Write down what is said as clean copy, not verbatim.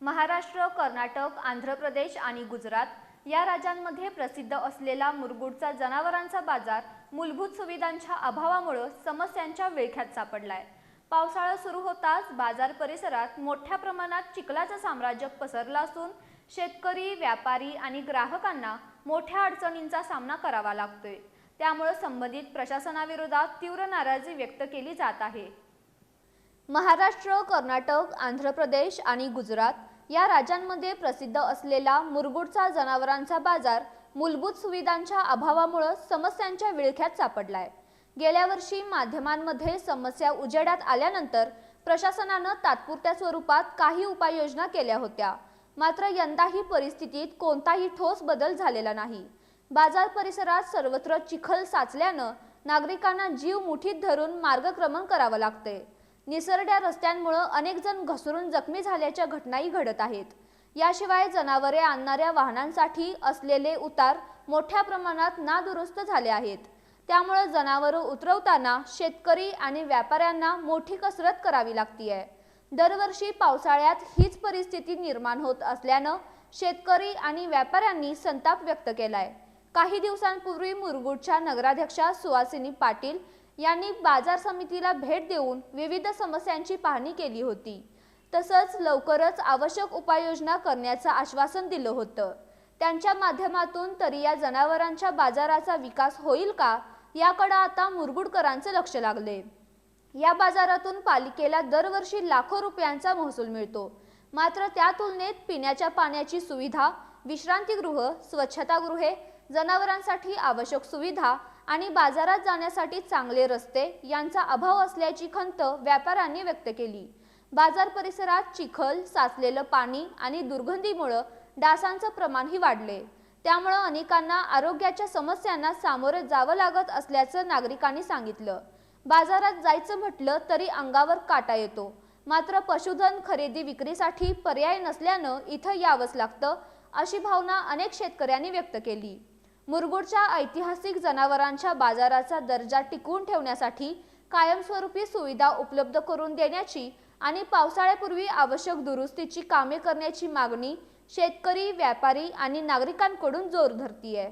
महाराष्ट्र, कर्नाटक, आंध्र प्रदेश आणि गुजरात या राज्यांमध्ये प्रसिद्ध असलेला मुरगुडचा जनावरांचा बाजार मूलभूत सुविधांच्या अभावामुळे समस्यांच्या विळख्यात सापडलाय। पावसाळा सुरू होताच बाजार परिसरात मोठ्या प्रमाणात चिखलाचं साम्राज्य पसरलं असून शेतकरी, व्यापारी आणि ग्राहकांना मोठ्या अडचणींचा सामना करावा लागतोय। त्यामुळे संबंधित प्रशासनाविरोधात तीव्र नाराजी व्यक्त केली जात आहे। महाराष्ट्र, कर्नाटक, आंध्र प्रदेश आणि गुजरात या राज्यांमध्ये प्रसिद्ध असलेला मुरगुडचा जनावरांचा बाजार मूलभूत सुविधांच्या अभावामुळे समस्यांच्या विळख्यात सापडलाय। गेल्या वर्षी माध्यमांमध्ये समस्या उजेडात आल्यानंतर प्रशासनाने तात्पुरत्या स्वरूपात काही उपाययोजना केल्या होत्या, मात्र यंदाही परिस्थितीत कोणताही ठोस बदल झालेला नाही। बाजार परिसरात सर्वत्र चिखल साचल्याने नागरिकांना जीव मुठीत धरून मार्गक्रमण करावे लागते। निसरड्या रस्त्यांमुळे अनेक जण घसरून जखमी झाल्याच्या घटनाही घडत आहेत। याशिवाय जनावरे आणणाऱ्या वाहनांसाठी असलेले उतार मोठ्या प्रमाणात नादुरुस्त झाले आहेत। त्यामुळे जनावरे उतरवताना शेतकरी आणि व्यापाऱ्यांना मोठी कसरत करावी लागतीये। दरवर्षी पावसाळ्यात हीच परिस्थिती निर्माण होत असल्याने शेतकरी आणि व्यापाऱ्यांनी संताप व्यक्त केलाय। काही दिवसांपूर्वी मुरगुडच्या नगराध्यक्षा सुहासिनी पाटील यांनी बाजार समितीला भेट देऊन विविध समस्यांची पाहणी केली होती। तसंच लवकरच आवश्यक उपाययोजना करण्याचं आश्वासन दिलं होतं। त्यांच्या माध्यमातून तरी या जनावरांच्या बाजाराचा विकास होईल का याकडे आता मुरगुडकरांचं लक्ष लागले। या बाजारातून पालिकेला दरवर्षी लाखो रुपयांचा महसूल मिळतो, मात्र त्या तुलनेत पिण्याच्या पाण्याची सुविधा, विश्रांतीगृह, स्वच्छतागृहे, जनावरांसाठी आवश्यक सुविधा आणि बाजारात जाण्यासाठी चांगले रस्ते यांचा अभाव असल्याची खंत व्यापाऱ्यांनी व्यक्त केली। बाजार परिसरात चिखल, साचलेलं पाणी आणि दुर्गंधीमुळे डासांचं प्रमाणही वाढले। त्यामुळे अनेकांना आरोग्याच्या समस्यांना सामोरे जावं लागत असल्याचं नागरिकांनी सांगितलं। बाजारात जायचं म्हटलं तरी अंगावर काटा येतो, मात्र पशुधन खरेदी विक्रीसाठी पर्याय नसल्यानं इथं यावंच लागतं, अशी भावना अनेक शेतकऱ्यांनी व्यक्त केली। मुरगुडच्या ऐतिहासिक जनावरांच्या बाजाराचा दर्जा टिकवून ठेवण्यासाठी कायमस्वरूपी सुविधा उपलब्ध करून देण्याची आणि पावसाळ्यापूर्वी आवश्यक दुरुस्तीची कामे करण्याची मागणी शेतकरी, व्यापारी आणि नागरिकांकडून जोर धरतीये।